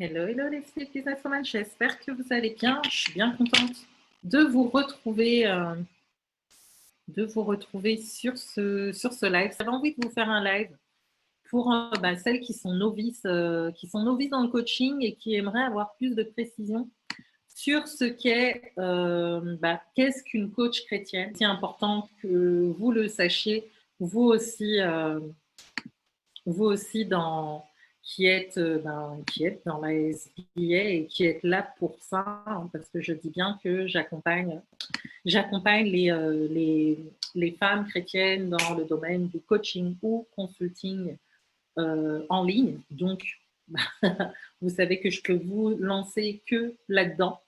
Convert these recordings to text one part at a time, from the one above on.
Hello, hello les filles businesswomen, j'espère que vous allez bien. Je suis bien contente de vous retrouver, sur ce live. J'avais envie de vous faire un live pour celles qui sont novices dans le coaching et qui aimeraient avoir plus de précision sur ce qu'est, qu'est-ce qu'une coach chrétienne. C'est important que vous le sachiez, vous aussi, vous aussi qui êtes dans la SBA et qui êtes là pour ça, hein, parce que je dis bien que j'accompagne les femmes chrétiennes dans le domaine du coaching ou consulting en ligne. Donc, vous savez que je peux vous lancer que là-dedans.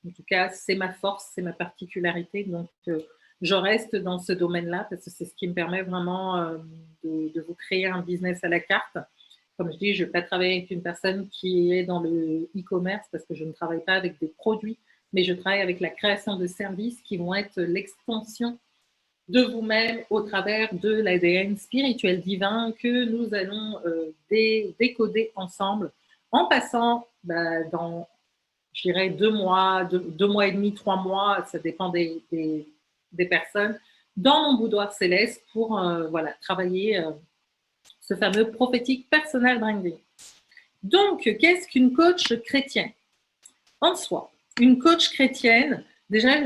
En tout cas, c'est ma force, c'est ma particularité. Donc, je reste dans ce domaine-là parce que c'est ce qui me permet vraiment de vous créer un business à la carte. Comme je dis, je ne vais pas travailler avec une personne qui est dans le e-commerce parce que je ne travaille pas avec des produits, mais je travaille avec la création de services qui vont être l'extension de vous-même au travers de l'ADN spirituel divin que nous allons décoder ensemble en passant dans, je dirais, 2 mois, 2 mois et demi, 3 mois, ça dépend des personnes, dans mon boudoir céleste pour travailler ce fameux prophétique personal branding. Donc, qu'est-ce qu'une coach chrétienne? En soi, une coach chrétienne, déjà,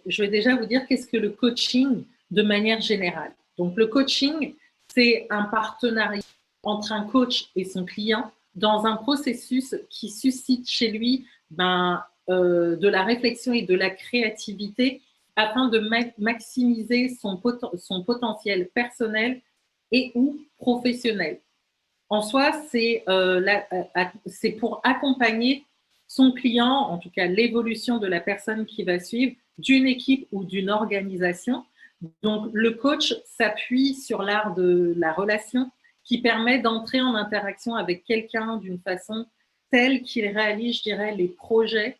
je vais déjà vous dire qu'est-ce que le coaching de manière générale. Donc, le coaching, c'est un partenariat entre un coach et son client dans un processus qui suscite chez lui de la réflexion et de la créativité afin de maximiser son potentiel personnel et ou professionnel. En soi, c'est pour accompagner son client, en tout cas l'évolution de la personne qui va suivre, d'une équipe ou d'une organisation. Donc, le coach s'appuie sur l'art de la relation qui permet d'entrer en interaction avec quelqu'un d'une façon telle qu'il réalise, je dirais, les projets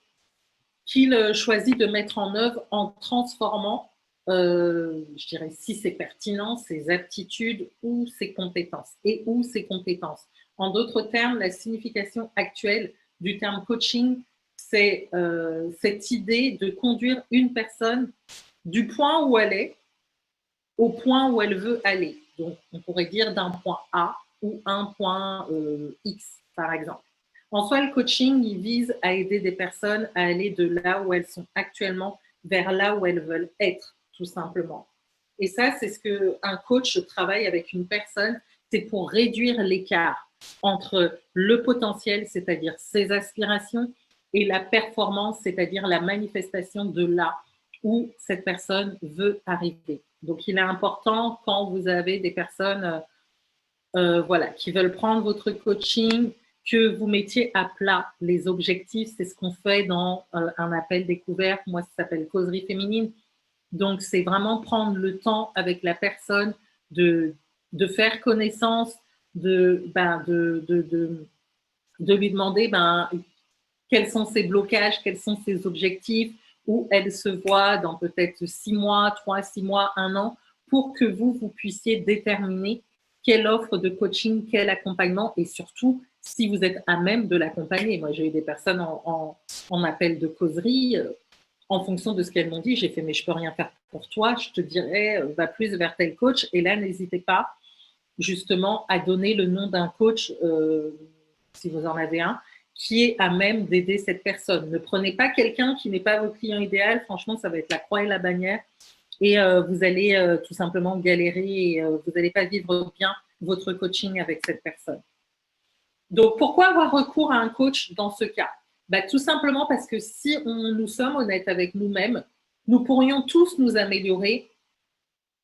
qu'il choisit de mettre en œuvre en transformant, je dirais, si c'est pertinent, ses aptitudes ou ses compétences. En d'autres termes, la signification actuelle du terme coaching, c'est cette idée de conduire une personne du point où elle est au point où elle veut aller. Donc, on pourrait dire d'un point A ou un point X, par exemple. En soi, le coaching, il vise à aider des personnes à aller de là où elles sont actuellement vers là où elles veulent être, tout simplement. Et ça, c'est ce qu'un coach travaille avec une personne, c'est pour réduire l'écart entre le potentiel, c'est-à-dire ses aspirations, et la performance, c'est-à-dire la manifestation de là où cette personne veut arriver. Donc, il est important quand vous avez des personnes qui veulent prendre votre coaching, que vous mettiez à plat les objectifs. C'est ce qu'on fait dans un appel découverte. Moi, ça s'appelle Causerie féminine. Donc, c'est vraiment prendre le temps avec la personne de faire connaissance, de lui demander quels sont ses blocages, quels sont ses objectifs, où elle se voit dans peut-être 6 mois, 3, 6 mois, 1 an, pour que vous puissiez déterminer quelle offre de coaching, quel accompagnement et surtout si vous êtes à même de l'accompagner. Moi, j'ai eu des personnes en appel de causerie. En fonction de ce qu'elles m'ont dit, j'ai fait, mais je ne peux rien faire pour toi, je te dirais, va plus vers tel coach. Et là, n'hésitez pas justement à donner le nom d'un coach, si vous en avez un, qui est à même d'aider cette personne. Ne prenez pas quelqu'un qui n'est pas votre client idéal. Franchement, ça va être la croix et la bannière. Et vous allez tout simplement galérer et vous n'allez pas vivre bien votre coaching avec cette personne. Donc, pourquoi avoir recours à un coach dans ce cas? Tout simplement parce que si nous sommes honnêtes avec nous-mêmes, nous pourrions tous nous améliorer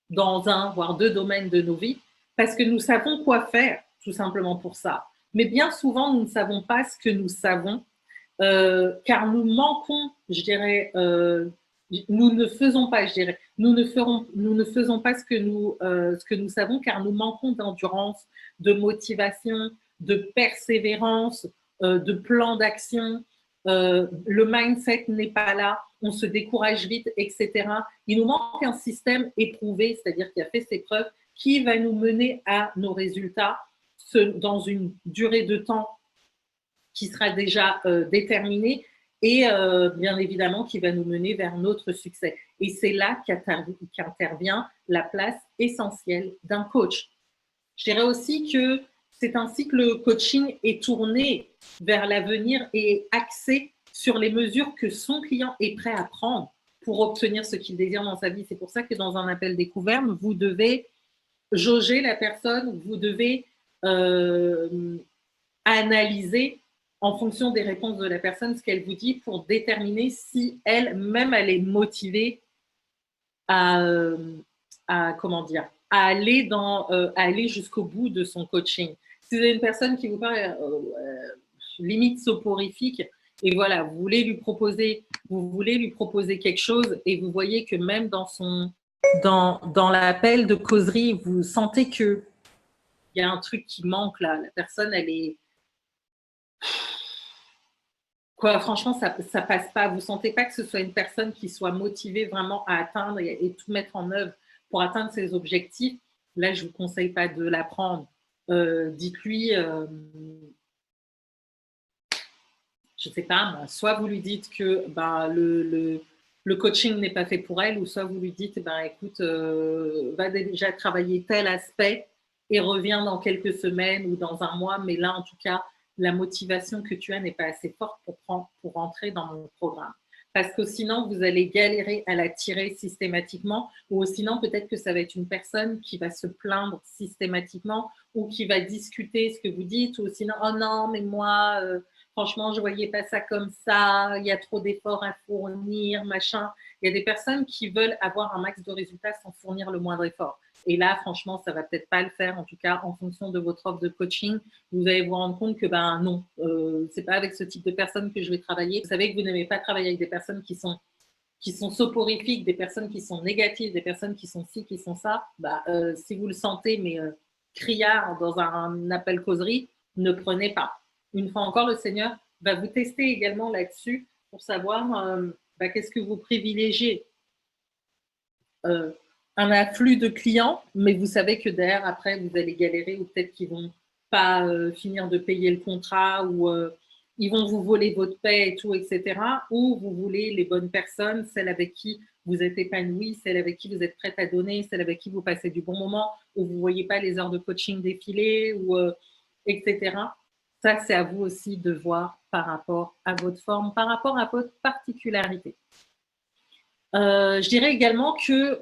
dans un, voire 2 domaines de nos vies, parce que nous savons quoi faire, tout simplement pour ça. Mais bien souvent, nous ne savons pas ce que nous savons, car nous manquons, je dirais, nous ne faisons pas, je dirais, nous ne faisons pas ce que nous savons, car nous manquons d'endurance, de motivation, de persévérance, de plan d'action. Le mindset n'est pas là, on se décourage vite, etc. Il nous manque un système éprouvé, c'est-à-dire qui a fait ses preuves, qui va nous mener à nos résultats dans une durée de temps qui sera déjà déterminé et bien évidemment qui va nous mener vers notre succès. Et c'est là qu'intervient la place essentielle d'un coach. Je dirais aussi que c'est ainsi que le coaching est tourné vers l'avenir et axé sur les mesures que son client est prêt à prendre pour obtenir ce qu'il désire dans sa vie. C'est pour ça que dans un appel découverte, vous devez jauger la personne, vous devez analyser en fonction des réponses de la personne ce qu'elle vous dit pour déterminer si elle-même elle est motivée à comment dire, à aller jusqu'au bout de son coaching. Si vous avez une personne qui vous paraît limite soporifique et voilà, vous voulez lui proposer quelque chose et vous voyez que même dans l'appel de causerie, vous sentez que il y a un truc qui manque là. La personne, elle est quoi, franchement, ça passe pas. Vous sentez pas que ce soit une personne qui soit motivée vraiment à atteindre et tout mettre en œuvre pour atteindre ses objectifs. Là, je vous conseille pas de la prendre. Dites-lui, je sais pas, soit vous lui dites que le coaching n'est pas fait pour elle, ou soit vous lui dites, écoute, va déjà travailler tel aspect et reviens dans quelques semaines ou dans un mois, mais là, en tout cas, la motivation que tu as n'est pas assez forte pour entrer dans mon programme. Parce que sinon, vous allez galérer à la tirer systématiquement, ou sinon, peut-être que ça va être une personne qui va se plaindre systématiquement ou qui va discuter ce que vous dites, ou sinon, oh non, mais moi, franchement, je ne voyais pas ça comme ça, il y a trop d'efforts à fournir, machin. Il y a des personnes qui veulent avoir un max de résultats sans fournir le moindre effort. Et là, franchement, ça ne va peut-être pas le faire, en tout cas, en fonction de votre offre de coaching. Vous allez vous rendre compte que, non, ce n'est pas avec ce type de personnes que je vais travailler. Vous savez que vous n'aimez pas travailler avec des personnes qui sont soporifiques, des personnes qui sont négatives, des personnes qui sont ci, qui sont ça. Si vous le sentez, mais criard dans un appel causerie, ne prenez pas. Une fois encore, le Seigneur va vous tester également là-dessus pour savoir qu'est-ce que vous privilégiez. Un afflux de clients, mais vous savez que derrière, après, vous allez galérer ou peut-être qu'ils ne vont pas finir de payer le contrat ou ils vont vous voler votre paie et tout, etc. Ou vous voulez les bonnes personnes, celles avec qui vous êtes épanoui, celles avec qui vous êtes prête à donner, celles avec qui vous passez du bon moment, où vous ne voyez pas les heures de coaching défiler, ou, etc. Ça, c'est à vous aussi de voir par rapport à votre forme, par rapport à votre particularité. Je dirais également que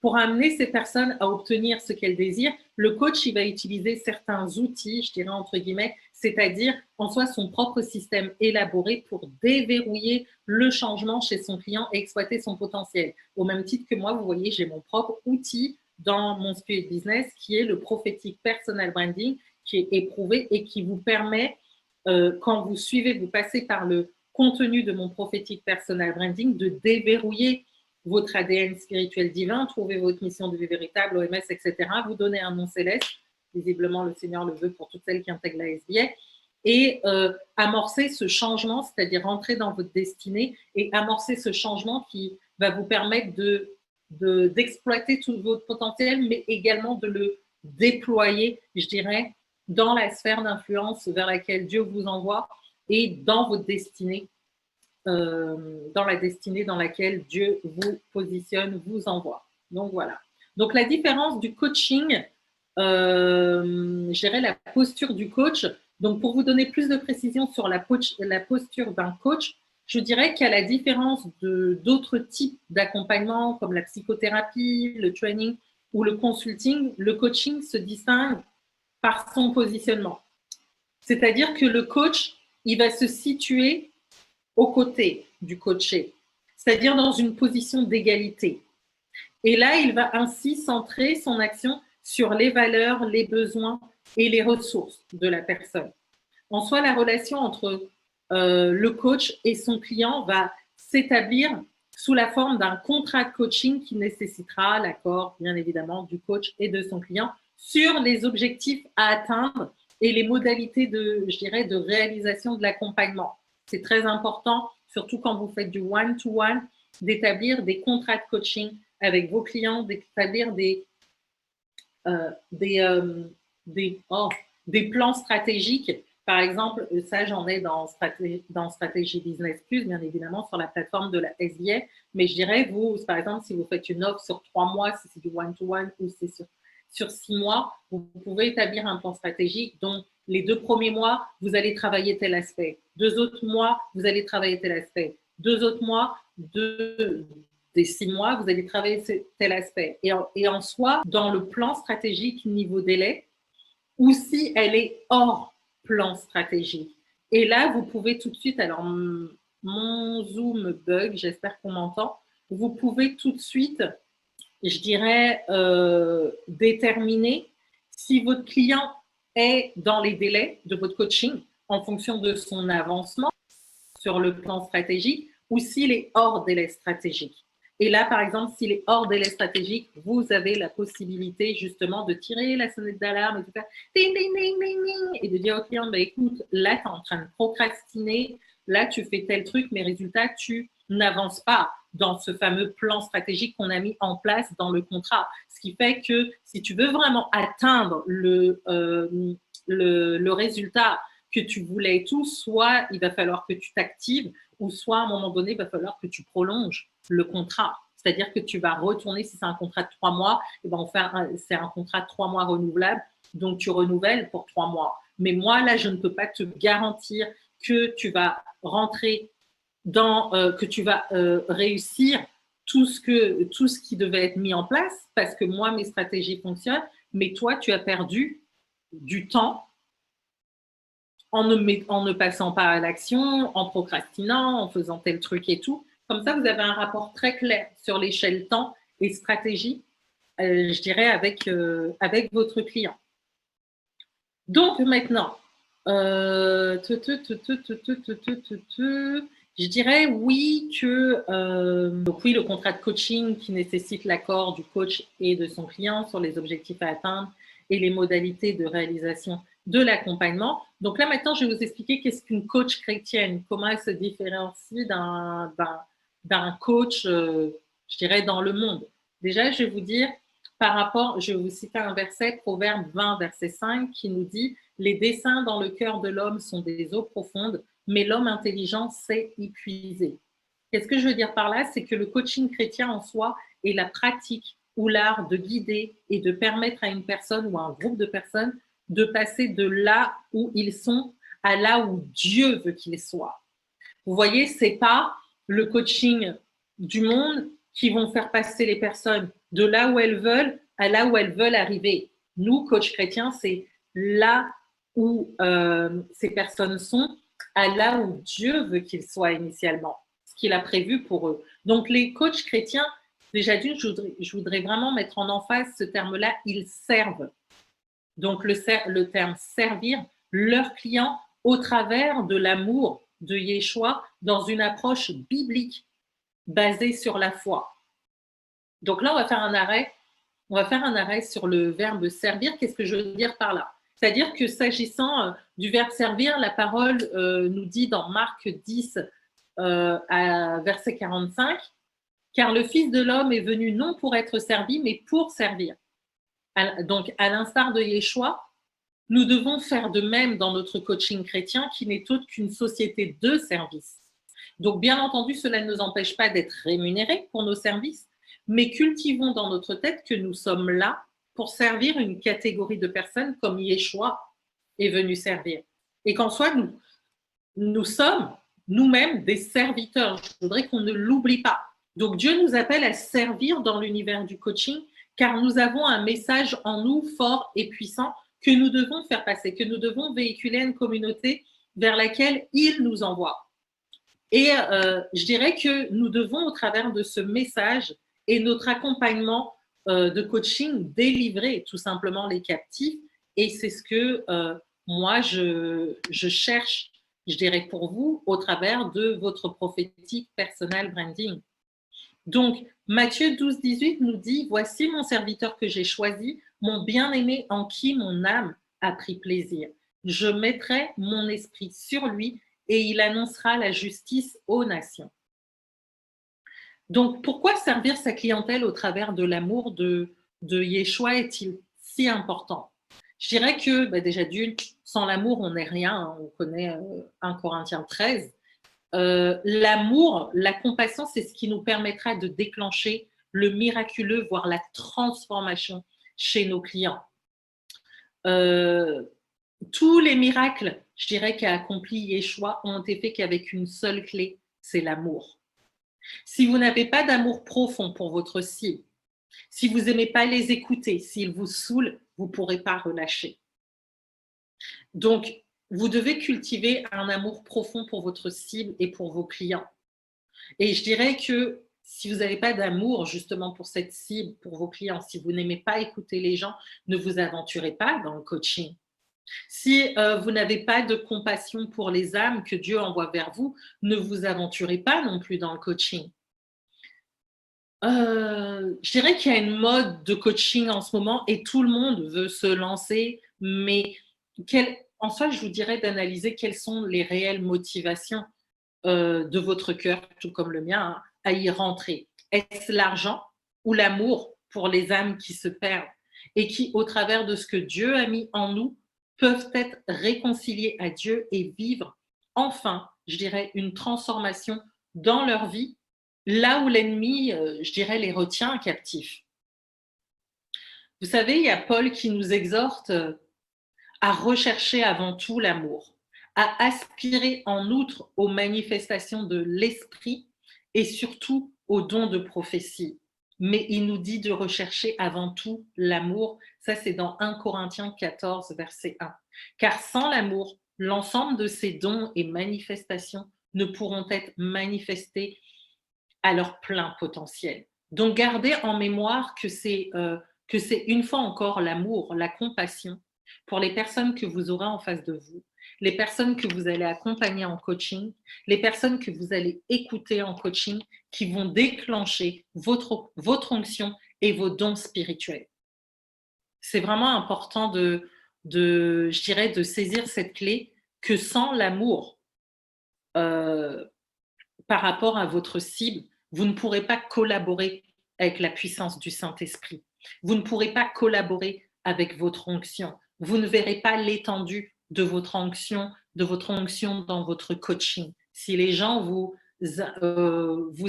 pour amener ces personnes à obtenir ce qu'elles désirent, le coach il va utiliser certains outils, je dirais entre guillemets, c'est-à-dire en soi son propre système élaboré pour déverrouiller le changement chez son client et exploiter son potentiel. Au même titre que moi, vous voyez, j'ai mon propre outil dans mon Spirit Business qui est le Prophetic Personal Branding, qui est éprouvé et qui vous permet, quand vous suivez, vous passez par le contenu de mon Prophetic Personal Branding, de déverrouiller votre ADN spirituel divin, trouver votre mission de vie véritable, OMS, etc. Vous donner un nom céleste, visiblement le Seigneur le veut pour toutes celles qui intègrent la SBA, et amorcer ce changement, c'est-à-dire rentrer dans votre destinée et amorcer ce changement qui va vous permettre d'exploiter tout votre potentiel, mais également de le déployer, je dirais, dans la sphère d'influence vers laquelle Dieu vous envoie et dans votre destinée, dans la destinée dans laquelle Dieu vous positionne, vous envoie. Donc voilà. Donc la différence du coaching, je dirais la posture du coach. Donc pour vous donner plus de précision sur la posture d'un coach, je dirais qu'à la différence d'autres types d'accompagnement comme la psychothérapie, le training ou le consulting, le coaching se distingue par son positionnement. C'est-à-dire que le coach, il va se situer aux côtés du coaché, c'est-à-dire dans une position d'égalité. Et là, il va ainsi centrer son action sur les valeurs, les besoins et les ressources de la personne. En soi, la relation entre le coach et son client va s'établir sous la forme d'un contrat de coaching qui nécessitera l'accord, bien évidemment, du coach et de son client sur les objectifs à atteindre et les modalités je dirais, de réalisation de l'accompagnement. C'est très important, surtout quand vous faites du one-to-one, d'établir des contrats de coaching avec vos clients, d'établir des des plans stratégiques. Par exemple, ça, j'en ai dans Stratégie Business Plus, bien évidemment, sur la plateforme de la SBA. Mais je dirais, vous, par exemple, si vous faites une offre sur 3 mois, si c'est du one-to-one ou c'est sur 6 mois, vous pouvez établir un plan stratégique dont les 2 premiers mois, vous allez travailler tel aspect. 2 autres mois, vous allez travailler tel aspect. 2 autres mois, des 6 mois, vous allez travailler tel aspect. Et en soi, dans le plan stratégique niveau délai, ou si elle est hors plan stratégique. Et là, vous pouvez tout de suite, alors mon Zoom bug, j'espère qu'on m'entend, vous pouvez tout de suite, je dirais, déterminer si votre client est dans les délais de votre coaching en fonction de son avancement sur le plan stratégique ou s'il est hors délai stratégique. Et là, par exemple, s'il est hors délai stratégique, vous avez la possibilité justement de tirer la sonnette d'alarme et de faire ding, ding, ding, ding, ding, et de dire au client, bah, écoute, là, tu es en train de procrastiner, là, tu fais tel truc, mais résultat, tu n'avances pas dans ce fameux plan stratégique qu'on a mis en place dans le contrat. Ce qui fait que si tu veux vraiment atteindre le résultat que tu voulais et tout, soit il va falloir que tu t'actives, ou soit à un moment donné, il va falloir que tu prolonges le contrat. C'est-à-dire que tu vas retourner, si c'est un contrat de 3 mois, et ben c'est un contrat de 3 mois renouvelable, donc tu renouvelles pour 3 mois. Mais moi, là, je ne peux pas te garantir que tu vas rentrer dans, que tu vas réussir tout ce qui devait être mis en place, parce que moi, mes stratégies fonctionnent, mais toi, tu as perdu du temps en ne passant pas à l'action, en procrastinant, en faisant tel truc et tout. Comme ça, vous avez un rapport très clair sur l'échelle temps et stratégie, je dirais, avec votre client. Donc maintenant, je dirais oui que donc oui, le contrat de coaching qui nécessite l'accord du coach et de son client sur les objectifs à atteindre et les modalités de réalisation de l'accompagnement. Donc là, maintenant, je vais vous expliquer qu'est-ce qu'une coach chrétienne, comment elle se différencie d'un coach, je dirais, dans le monde. Déjà, je vais vous dire, par rapport, je vais vous citer un verset, Proverbe 20, verset 5, qui nous dit « Les desseins dans le cœur de l'homme sont des eaux profondes, mais l'homme intelligent sait y puiser. » Qu'est-ce que je veux dire par là? C'est que le coaching chrétien en soi est la pratique ou l'art de guider et de permettre à une personne ou à un groupe de personnes de passer de là où ils sont à là où Dieu veut qu'ils soient. Vous voyez, ce n'est pas le coaching du monde qui vont faire passer les personnes de là où elles veulent à là où elles veulent arriver. Nous, coachs chrétiens, c'est là où ces personnes sont, à là où Dieu veut qu'ils soient initialement, ce qu'il a prévu pour eux. Donc, les coachs chrétiens, déjà d'une, je voudrais vraiment mettre en emphase ce terme-là, ils servent. Donc, le terme servir leurs clients au travers de l'amour de Yeshua dans une approche biblique basée sur la foi. Donc là, on va faire un arrêt. On va faire un arrêt sur le verbe servir. Qu'est-ce que je veux dire par là? C'est-à-dire que s'agissant du verbe servir, la parole nous dit dans Marc 10, à verset 45, « Car le Fils de l'homme est venu non pour être servi, mais pour servir. » Donc, à l'instar de Yeshua, nous devons faire de même dans notre coaching chrétien qui n'est autre qu'une société de service. Donc, bien entendu, cela ne nous empêche pas d'être rémunérés pour nos services, mais cultivons dans notre tête que nous sommes là pour servir une catégorie de personnes comme Yeshua est venu servir. Et qu'en soi, nous sommes nous-mêmes des serviteurs. Je voudrais qu'on ne l'oublie pas. Donc, Dieu nous appelle à servir dans l'univers du coaching car nous avons un message en nous fort et puissant que nous devons faire passer, que nous devons véhiculer à une communauté vers laquelle il nous envoie. Et je dirais que nous devons, au travers de ce message et notre accompagnement de coaching, délivrer tout simplement les captifs. Et c'est ce que moi, je cherche, je dirais pour vous, au travers de votre prophétique personal branding. Donc, Matthieu 12, 18 nous dit « Voici mon serviteur que j'ai choisi, mon bien-aimé en qui mon âme a pris plaisir. Je mettrai mon esprit sur lui et il annoncera la justice aux nations. » Donc, pourquoi servir sa clientèle au travers de l'amour de Yeshua est-il si important? Je dirais que déjà d'une, sans l'amour, on n'est rien, hein, on connaît 1 Corinthiens 13. L'amour, la compassion, c'est ce qui nous permettra de déclencher le miraculeux, voire la transformation chez nos clients. Tous les miracles, je dirais, qu'a accompli Yeshua ont été faits qu'avec une seule clé, c'est l'amour. Si vous n'avez pas d'amour profond pour votre cible, si vous n'aimez pas les écouter, s'ils vous saoulent, vous ne pourrez pas relâcher. Donc, vous devez cultiver un amour profond pour votre cible et pour vos clients. Et je dirais que si vous n'avez pas d'amour justement pour cette cible, pour vos clients, si vous n'aimez pas écouter les gens, ne vous aventurez pas dans le coaching. Si vous n'avez pas de compassion pour les âmes que Dieu envoie vers vous, ne vous aventurez pas non plus dans le coaching. Je dirais qu'il y a une mode de coaching en ce moment et tout le monde veut se lancer, mais en soi, je vous dirais d'analyser quelles sont les réelles motivations de votre cœur, tout comme le mien, hein, à y rentrer. Est-ce l'argent ou l'amour pour les âmes qui se perdent et qui, au travers de ce que Dieu a mis en nous, peuvent être réconciliées à Dieu et vivre enfin, je dirais, une transformation dans leur vie, là où l'ennemi, je dirais, les retient captifs. Vous savez, il y a Paul qui nous exhorte à rechercher avant tout l'amour, à aspirer en outre aux manifestations de l'esprit et surtout aux dons de prophétie. Mais il nous dit de rechercher avant tout l'amour. Ça, c'est dans 1 Corinthiens 14, verset 1. Car sans l'amour, l'ensemble de ces dons et manifestations ne pourront être manifestés à leur plein potentiel. Donc, gardez en mémoire que c'est une fois encore l'amour, la compassion pour les personnes que vous aurez en face de vous, les personnes que vous allez accompagner en coaching, les personnes que vous allez écouter en coaching qui vont déclencher votre onction et vos dons spirituels. C'est vraiment important je dirais, de saisir cette clé que sans l'amour par rapport à votre cible, vous ne pourrez pas collaborer avec la puissance du Saint-Esprit. Vous ne pourrez pas collaborer avec votre onction. Vous ne verrez pas l'étendue de votre onction dans votre coaching. Si les gens vous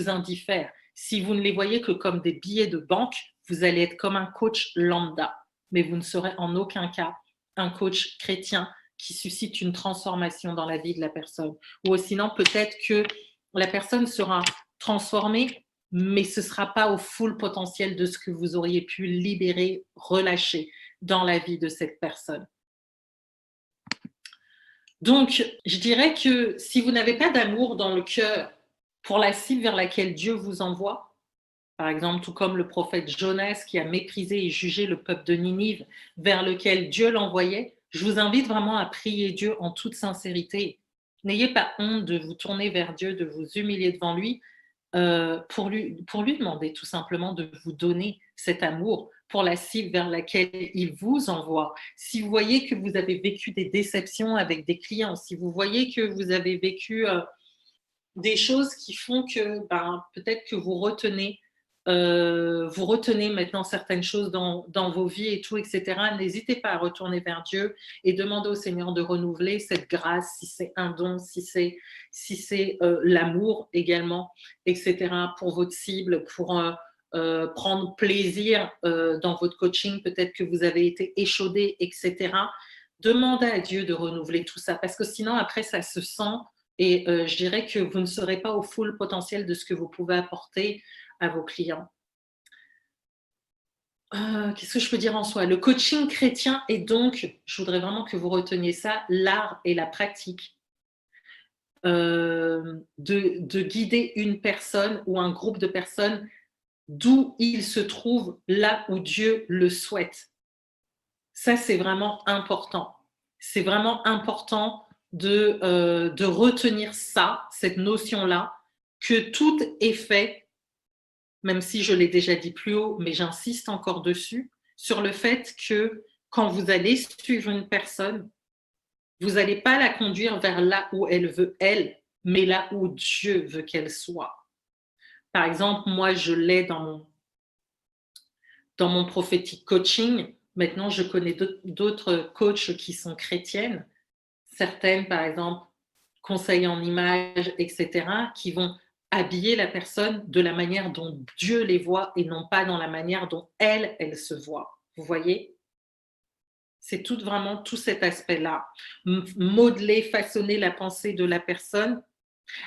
indiffèrent, si vous ne les voyez que comme des billets de banque, vous allez être comme un coach lambda, mais vous ne serez en aucun cas un coach chrétien qui suscite une transformation dans la vie de la personne. Ou sinon, peut-être que la personne sera transformée, mais ce ne sera pas au full potentiel de ce que vous auriez pu libérer, relâcher dans la vie de cette personne. Donc, je dirais que si vous n'avez pas d'amour dans le cœur pour la cible vers laquelle Dieu vous envoie, par exemple, tout comme le prophète Jonas qui a méprisé et jugé le peuple de Ninive vers lequel Dieu l'envoyait, je vous invite vraiment à prier Dieu en toute sincérité. N'ayez pas honte de vous tourner vers Dieu, de vous humilier devant lui, pour lui demander tout simplement de vous donner cet amour pour la cible vers laquelle il vous envoie. Si vous voyez que vous avez vécu des déceptions avec des clients, si vous voyez que vous avez vécu des choses qui font que peut-être que vous retenez maintenant certaines choses dans vos vies et tout, etc. N'hésitez pas à retourner vers Dieu et demander au Seigneur de renouveler cette grâce, si c'est un don, si c'est l'amour également, etc. pour votre cible, pour prendre plaisir dans votre coaching. Peut-être que vous avez été échaudé, etc. Demandez à Dieu de renouveler tout ça parce que sinon, après, ça se sent et je dirais que vous ne serez pas au full potentiel de ce que vous pouvez apporter à vos clients. Qu'est-ce que je peux dire en soi? Le coaching chrétien est donc, je voudrais vraiment que vous reteniez ça, l'art et la pratique de guider une personne ou un groupe de personnes d'où il se trouve, là où Dieu le souhaite. Ça, c'est vraiment important. C'est vraiment important de retenir ça, cette notion-là, que tout est fait, même si je l'ai déjà dit plus haut, mais j'insiste encore dessus, sur le fait que quand vous allez suivre une personne, vous n'allez pas la conduire vers là où elle veut, elle, mais là où Dieu veut qu'elle soit. Par exemple, moi, je l'ai dans mon prophétique coaching, Maintenant, je connais d'autres coachs qui sont chrétiennes, certaines, par exemple, conseils en images, etc., qui vont habiller la personne de la manière dont Dieu les voit et non pas dans la manière dont elle se voit. Vous voyez? C'est vraiment tout cet aspect-là. Modeler, façonner la pensée de la personne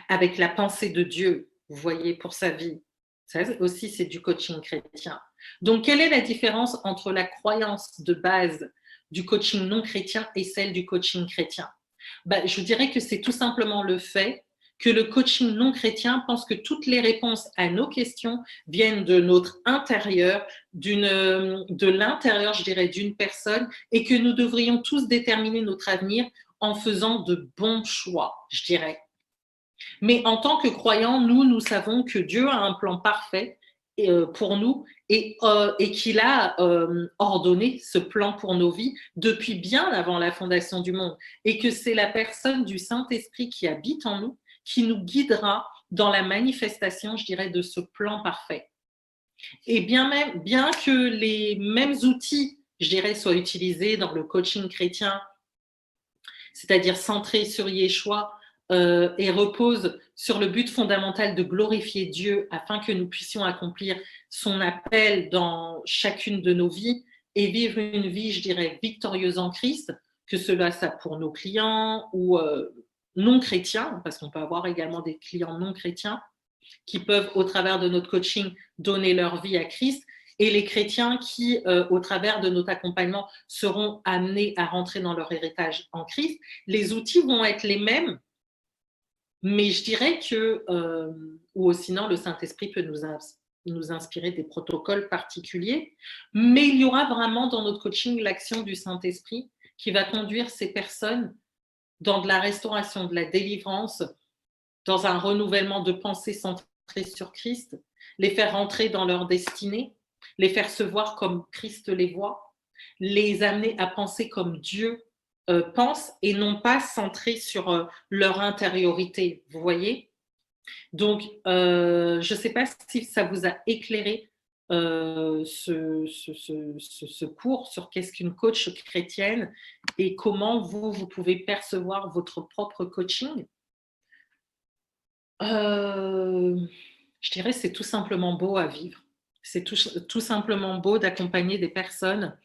avec la pensée de Dieu, vous voyez, pour sa vie. Ça aussi, c'est du coaching chrétien. Donc, quelle est la différence entre la croyance de base du coaching non chrétien et celle du coaching chrétien? Je vous dirais que c'est tout simplement le fait que le coaching non chrétien pense que toutes les réponses à nos questions viennent de notre intérieur, de l'intérieur, je dirais, d'une personne, et que nous devrions tous déterminer notre avenir en faisant de bons choix, je dirais. Mais en tant que croyants, nous savons que Dieu a un plan parfait pour nous et qu'il a ordonné ce plan pour nos vies depuis bien avant la fondation du monde et que c'est la personne du Saint-Esprit qui habite en nous qui nous guidera dans la manifestation, je dirais, de ce plan parfait. Et bien que les mêmes outils, je dirais, soient utilisés dans le coaching chrétien, c'est-à-dire centré sur Yeshua, et repose sur le but fondamental de glorifier Dieu afin que nous puissions accomplir son appel dans chacune de nos vies et vivre une vie, je dirais, victorieuse en Christ, que cela soit pour nos clients ou non chrétiens, parce qu'on peut avoir également des clients non chrétiens qui peuvent, au travers de notre coaching, donner leur vie à Christ, et les chrétiens qui, au travers de notre accompagnement, seront amenés à rentrer dans leur héritage en Christ. Les outils vont être les mêmes, mais je dirais que, ou sinon, le Saint-Esprit peut nous inspirer des protocoles particuliers, mais il y aura vraiment dans notre coaching l'action du Saint-Esprit qui va conduire ces personnes dans de la restauration, de la délivrance, dans un renouvellement de pensée centré sur Christ, les faire rentrer dans leur destinée, les faire se voir comme Christ les voit, les amener à penser comme Dieu pense et non pas centré sur leur intériorité, vous voyez? Donc, je ne sais pas si ça vous a éclairé ce cours sur qu'est-ce qu'une coach chrétienne et comment vous pouvez percevoir votre propre coaching. Je dirais c'est tout simplement beau à vivre. C'est tout simplement beau d'accompagner des personnes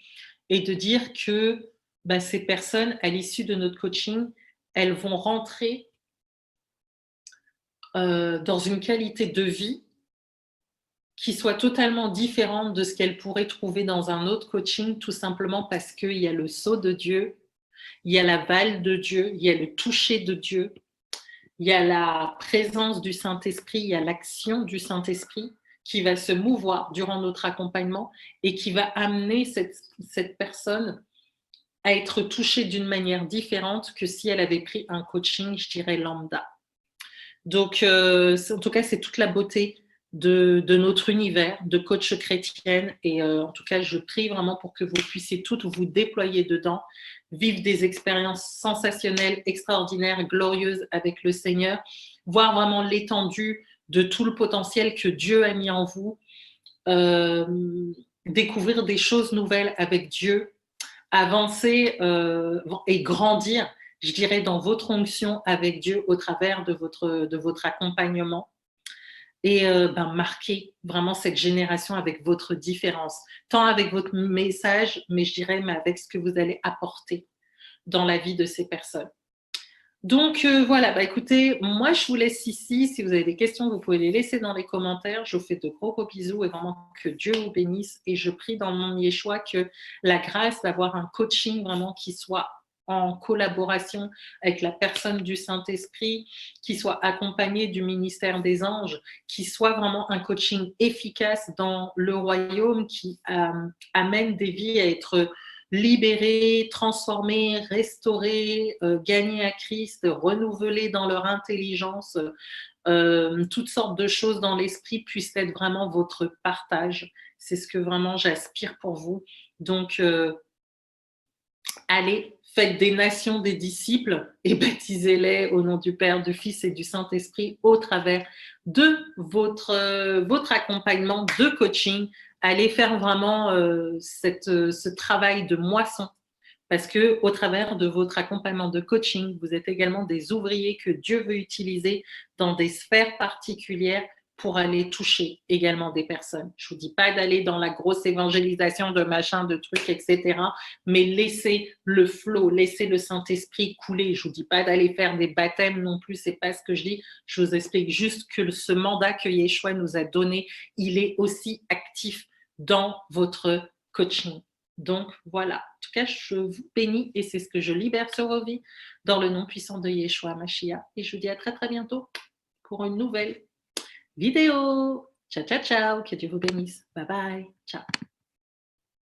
et de dire que ces personnes, à l'issue de notre coaching, elles vont rentrer dans une qualité de vie qui soit totalement différente de ce qu'elles pourraient trouver dans un autre coaching, tout simplement parce qu'il y a le sceau de Dieu, il y a l'aval de Dieu, il y a le toucher de Dieu, il y a la présence du Saint-Esprit, il y a l'action du Saint-Esprit qui va se mouvoir durant notre accompagnement et qui va amener cette personne à être touchée d'une manière différente que si elle avait pris un coaching, je dirais, lambda. Donc, en tout cas, c'est toute la beauté de notre univers de coach chrétienne. Et en tout cas, je prie vraiment pour que vous puissiez toutes vous déployer dedans, vivre des expériences sensationnelles, extraordinaires, glorieuses avec le Seigneur, voir vraiment l'étendue de tout le potentiel que Dieu a mis en vous, découvrir des choses nouvelles avec Dieu, avancer et grandir, je dirais, dans votre onction avec Dieu au travers de votre accompagnement et marquer vraiment cette génération avec votre différence, tant avec votre message, mais je dirais mais avec ce que vous allez apporter dans la vie de ces personnes. Donc voilà, écoutez, moi je vous laisse ici. Si vous avez des questions, vous pouvez les laisser dans les commentaires. Je vous fais de gros bisous et vraiment que Dieu vous bénisse. Et je prie dans le nom de Yeshua que la grâce d'avoir un coaching vraiment qui soit en collaboration avec la personne du Saint-Esprit, qui soit accompagné du ministère des anges, qui soit vraiment un coaching efficace dans le royaume, qui amène des vies à être libérés, transformés, restaurés, gagnés à Christ, renouvelés dans leur intelligence, toutes sortes de choses dans l'esprit puissent être vraiment votre partage. C'est ce que vraiment j'aspire pour vous. Donc, allez, faites des nations des disciples et baptisez-les au nom du Père, du Fils et du Saint-Esprit au travers de votre accompagnement de coaching allez faire vraiment ce travail de moisson. Parce que au travers de votre accompagnement de coaching, vous êtes également des ouvriers que Dieu veut utiliser dans des sphères particulières pour aller toucher également des personnes. Je vous dis pas d'aller dans la grosse évangélisation de machin, de trucs, etc. Mais laissez le flot, laissez le Saint-Esprit couler. Je vous dis pas d'aller faire des baptêmes non plus, c'est pas ce que je dis. Je vous explique juste que ce mandat que Yeshua nous a donné, il est aussi actif dans votre coaching. Donc voilà, en tout cas, je vous bénis et c'est ce que je libère sur vos vies dans le nom puissant de Yeshua Mashiach. Et je vous dis à très très bientôt pour une nouvelle vidéo. Ciao, ciao, ciao. Que Dieu vous bénisse. Bye bye. Ciao.